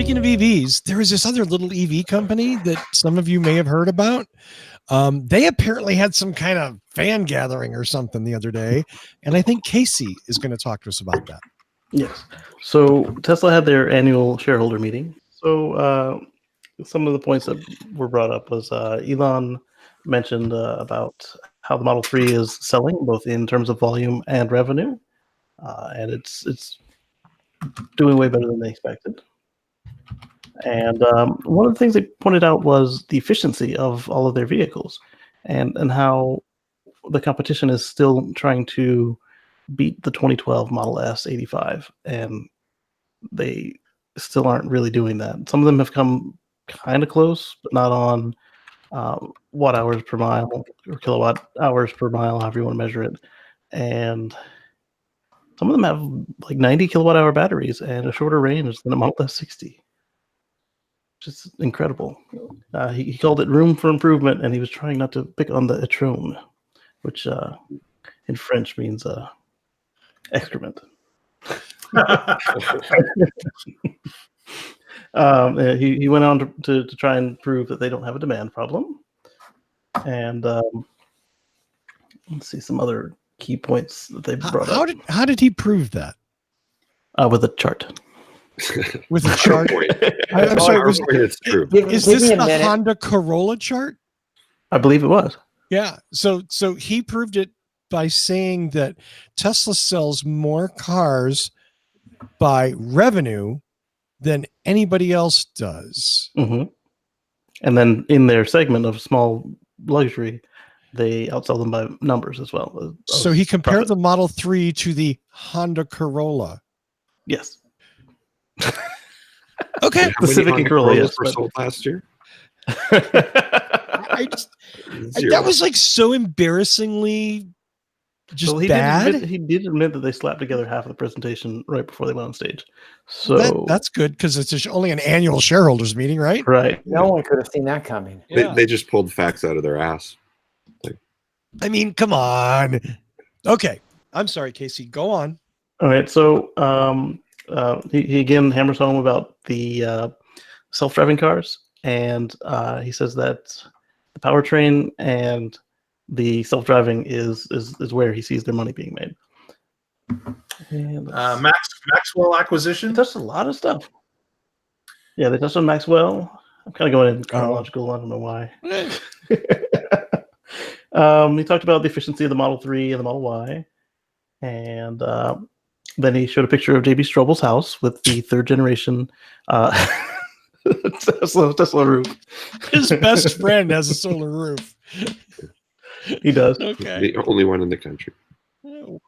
speaking of EVs, there is this other little EV company that some of you may have heard about. They apparently had some kind of fan gathering or something the other day, and I think Kacey is going to talk to us about that. Yes. So Tesla had their annual shareholder meeting. So some of the points that were brought up was Elon mentioned about how the Model 3 is selling, both in terms of volume and revenue, and it's doing way better than they expected. And one of the things they pointed out was the efficiency of all of their vehicles, and how the competition is still trying to beat the 2012 Model S 85, and they still aren't really doing that. Some of them have come kind of close, but not on watt hours per mile or kilowatt hours per mile, however you want to measure it. And some of them have like 90 kilowatt hour batteries and a shorter range than a Model S 60. Just incredible. He called it room for improvement, and he was trying not to pick on the e-tron, which in French means excrement. He went on to try and prove that they don't have a demand problem. And let's see some other key points that they brought up. How did he prove that? With a chart. With a chart? I'm sorry. It's true. Is this the Honda Corolla chart? I believe it was. Yeah. So he proved it by saying that Tesla sells more cars by revenue than anybody else does. Mm-hmm. And then in their segment of small luxury, they outsell them by numbers as well. So he compared the Model 3 to the Honda Corolla. Yes. Okay. The Civic and Corolla, yes. Were sold last year? That was like so embarrassingly just bad. He did admit that they slapped together half of the presentation right before they went on stage. So that's good because it's only an annual shareholders meeting, right? Right. No one could have seen that coming. Yeah. They just pulled facts out of their ass. I mean, come on. Okay. I'm sorry, Kacey. Go on. All right. So he again hammers home about the self-driving cars, and he says that the powertrain and the self-driving is where he sees their money being made. Maxwell acquisition. They touched a lot of stuff. Yeah, they touched on Maxwell. I'm kind of going in chronological. I don't know why. He talked about the efficiency of the Model 3 and the Model Y, and then he showed a picture of J.B. Strobel's house with the third generation Tesla roof. His best friend has a solar roof. He does. Okay. The only one in the country.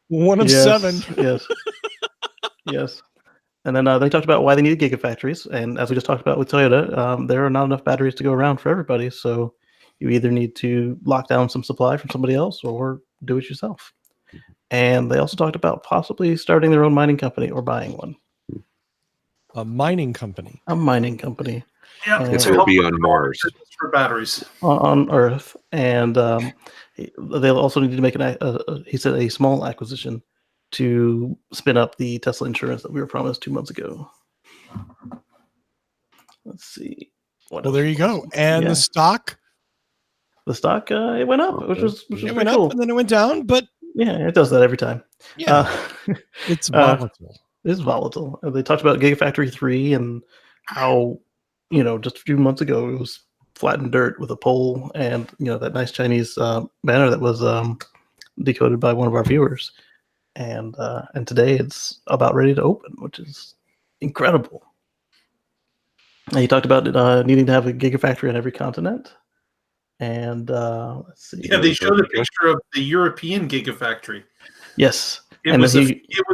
One of seven. Yes. Yes. And then they talked about why they needed gigafactories. And as we just talked about with Toyota, there are not enough batteries to go around for everybody. So you either need to lock down some supply from somebody else or do it yourself. And they also talked about possibly starting their own mining company or buying one. A mining company. A mining company. Yeah, it's going to be on Mars for batteries on Earth, and they'll also need to make he said a small acquisition to spin up the Tesla insurance that we were promised 2 months ago. Let's see. Well, there you go. And the stock. The stock it went up, which was it went cool. up and then it went down, but yeah, it does that every time. Yeah, it's volatile. It's volatile. They talked about Gigafactory 3 and how, just a few months ago it was flattened dirt with a pole and, that nice Chinese banner that was decoded by one of our viewers. And today it's about ready to open, which is incredible. And he talked about needing to have a Gigafactory on every continent. And let's see. Yeah, they showed a picture of the European Gigafactory. Yes. It was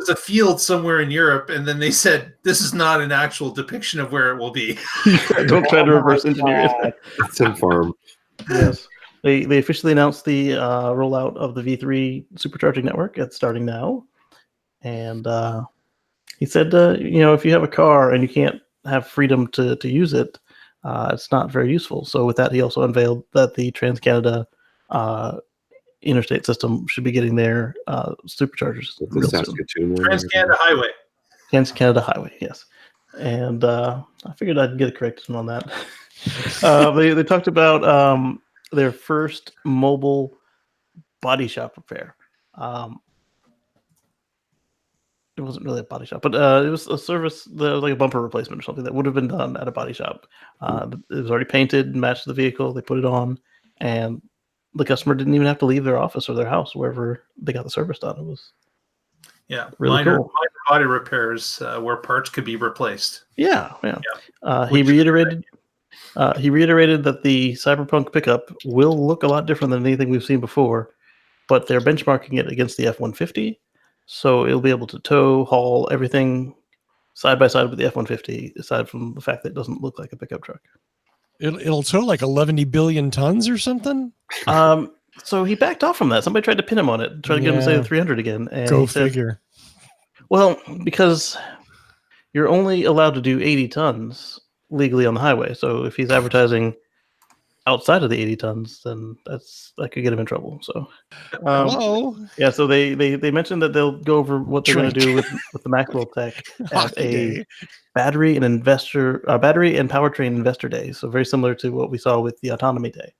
a field somewhere in Europe, and then they said, this is not an actual depiction of where it will be. Don't try to reverse engineer it. It's in farm. Yes. They officially announced the rollout of the V3 supercharging network. It's starting now. And he said, if you have a car and you can't have freedom to use it, it's not very useful. So with that, he also unveiled that the Trans-Canada interstate system should be getting their superchargers real soon. Trans-Canada Highway. Trans-Canada Highway, yes. And I figured I'd get a correction on that. They talked about their first mobile body shop repair. It wasn't really a body shop, but it was a service, like a bumper replacement or something that would have been done at a body shop. It was already painted and matched the vehicle. They put it on, and the customer didn't even have to leave their office or their house, wherever they got the service done. It was really minor cool. body repairs where parts could be replaced. Yeah. He reiterated that the Cyberpunk pickup will look a lot different than anything we've seen before, but they're benchmarking it against the F-150, so it'll be able to tow, haul everything side by side with the F-150, aside from the fact that it doesn't look like a pickup truck. It'll tow like 11 billion tons or something. So he backed off from that. Somebody tried to pin him on it, tried to get him to say the 300 again, and Go he said, figure. well, because you're only allowed to do 80 tons legally on the highway. So if he's advertising outside of the 80 tons, then that could get him in trouble. So, Hello. yeah. So they mentioned that they'll go over what they're going to do with the Maxwell tech at a battery and powertrain investor day. So very similar to what we saw with the autonomy day,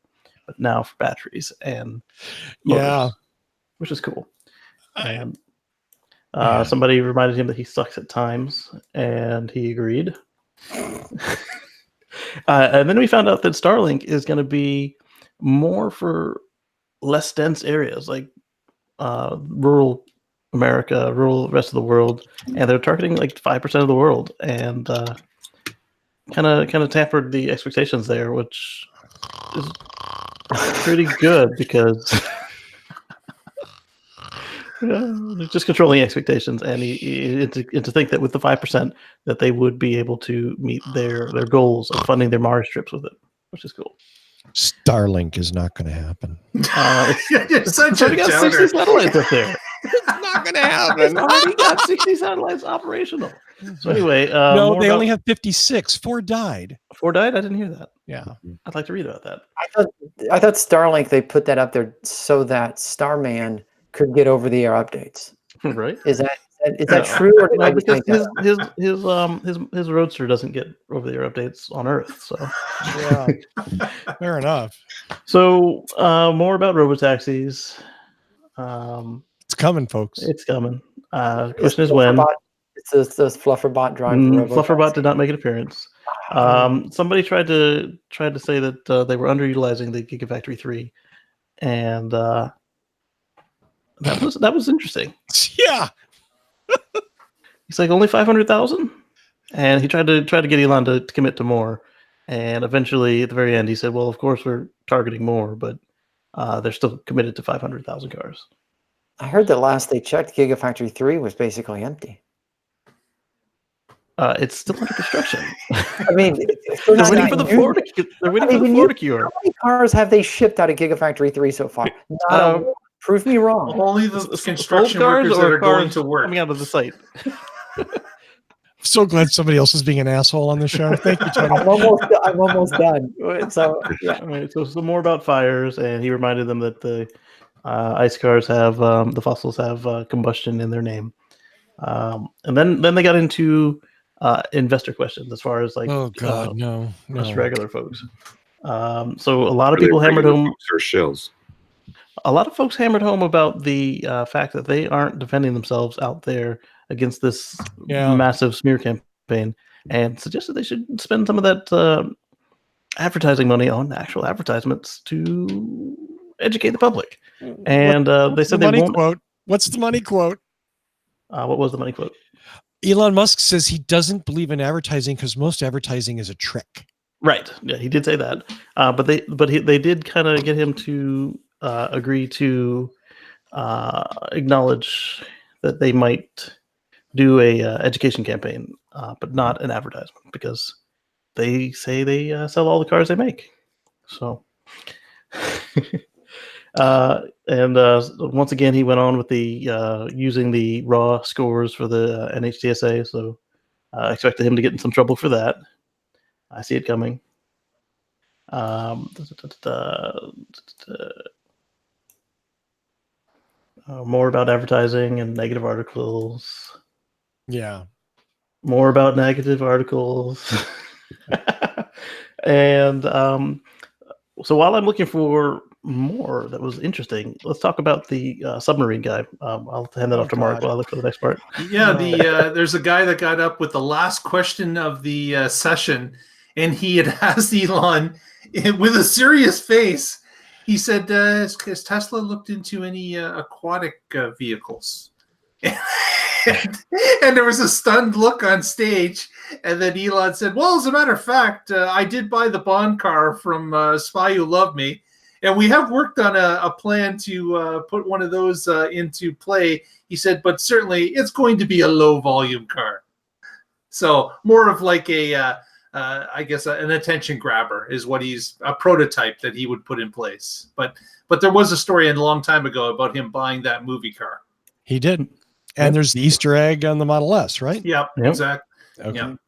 but now for batteries and motors, which is cool. And somebody reminded him that he sucks at times, and he agreed. And then we found out that Starlink is going to be more for less dense areas, like rural America, rural rest of the world, and they're targeting like 5% of the world, and kind of tampered the expectations there, which is pretty good because they're just controlling expectations, and to think that with the 5% that they would be able to meet their goals of funding their Mars trips with it, which is cool. Starlink is not going to happen. You're such a got downer. 60 satellites up there. It's not going to It's happen. already got 60 satellites operational. So anyway, no, they only have 56. 4 died. 4 died? I didn't hear that. Yeah. I'd like to read about that. I thought Starlink, they put that up there so that Starman could get over the air updates. Right? Is that true, or did I just because make that up? his Roadster doesn't get over the air updates on Earth. So Yeah. Fair enough. So more about robotaxis. It's coming, folks. It's coming. Question is when. It's this Flufferbot driving the Flufferbot did not make an appearance. Somebody tried to say that they were underutilizing the Gigafactory 3, and that was interesting. Yeah. He's like, only 500,000, and he tried to get Elon to commit to more, and eventually at the very end he said, well, of course we're targeting more, but they're still committed to 500,000 cars. I heard that last they checked, Gigafactory 3 was basically empty. It's still under construction. I mean, they're waiting for the Florida. They're waiting for the Florida cure. How many cars have they shipped out of Gigafactory 3 so far? Not a one. Prove me wrong. Only the construction workers that are going to work coming out of the site. So glad somebody else is being an asshole on the show. Thank you, Tony. I'm almost done. So yeah. Right, so some more about fires, and he reminded them that the ICE cars have the fossils have combustion in their name, and then they got into investor questions as far as like no, just regular folks. So a lot of people hammered home or shills. A lot of folks hammered home about the fact that they aren't defending themselves out there against this massive smear campaign, and suggested they should spend some of that advertising money on actual advertisements to educate the public. And they said they won't. Quote. What's the money quote? What was the money quote? Elon Musk says he doesn't believe in advertising because most advertising is a trick. Right. Yeah, he did say that. But they did kind of get him to agree to acknowledge that they might do a education campaign, but not an advertisement, because they say they sell all the cars they make. So, and once again, he went on with the using the raw scores for the NHTSA. So, I expected him to get in some trouble for that. I see it coming. More about advertising and negative articles. Yeah. more about negative articles. And so while I'm looking for more that was interesting, let's talk about the submarine guy. I'll hand that off to Mark while I look for the next part. Yeah, there's a guy that got up with the last question of the session, and he had asked Elon with a serious face. He said, "Has Tesla looked into any aquatic vehicles?" And there was a stunned look on stage. And then Elon said, "Well, as a matter of fact, I did buy the Bond car from Spy Who Loved Me. And we have worked on a plan to put one of those into play." He said, "But certainly it's going to be a low volume car." So more of like I guess an attention grabber is what a prototype that he would put in place. But there was a story a long time ago about him buying that movie car. He did. And there's the Easter egg on the Model S, right? Yep. Exactly. Okay. Yep.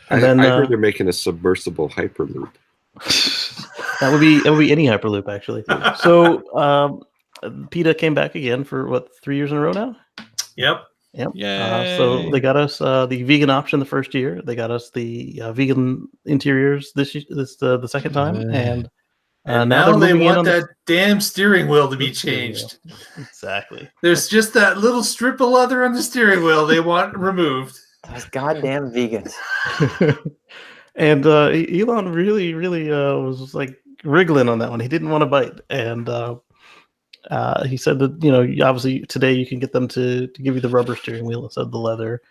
I then, heard they're making a submersible Hyperloop. That would be any Hyperloop, actually. So PETA came back again for what, 3 years in a row now? Yep. Yep. Yay. So they got us the vegan option the first year. They got us the vegan interiors the second time, and now they're they moving in want on that damn steering wheel to be changed. Exactly. There's just that little strip of leather on the steering wheel they want removed. Those goddamn vegans. And Elon really was like wriggling on that one. He didn't want to bite, and he said that obviously today you can get them to give you the rubber steering wheel instead of the leather.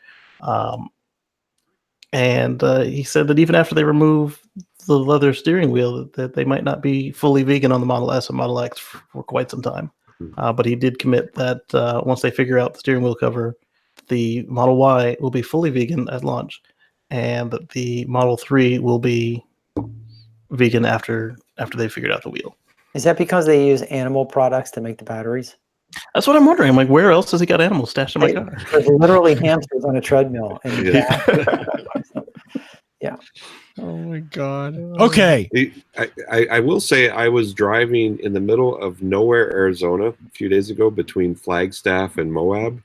And he said that even after they remove the leather steering wheel, that they might not be fully vegan on the Model S and Model X for quite some time. But he did commit that once they figure out the steering wheel cover, the Model Y will be fully vegan at launch, and that the Model 3 will be vegan after they figured out the wheel. Is that because they use animal products to make the batteries? That's what I'm wondering. I'm like, where else has he got animals stashed in my car? There's literally hamsters on a treadmill. And yeah. Oh my God. Okay. I will say I was driving in the middle of nowhere, Arizona, a few days ago between Flagstaff and Moab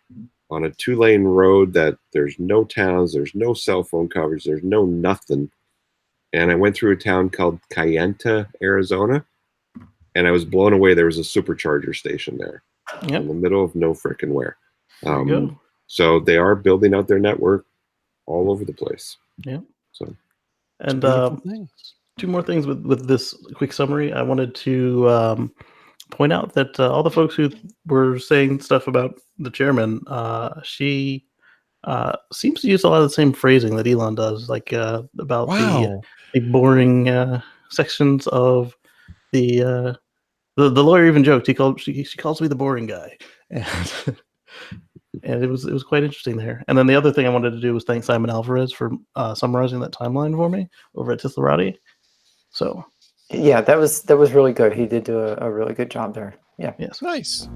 on a 2-lane road that there's no towns, there's no cell phone coverage, there's no nothing. And I went through a town called Kayenta, Arizona, and I was blown away. There was a supercharger station there in the middle of no frickin' where. So they are building out their network all over the place. Yeah. So. And two more things with this quick summary. I wanted to point out that all the folks who were saying stuff about the chairman, she seems to use a lot of the same phrasing that Elon does, like about the boring sections of the lawyer even joked. She calls me the boring guy, and it was quite interesting there. And then the other thing I wanted to do was thank Simon Alvarez for summarizing that timeline for me over at Tislarati. So yeah, that was really good. He did do a really good job there. Yeah. Yes. Nice.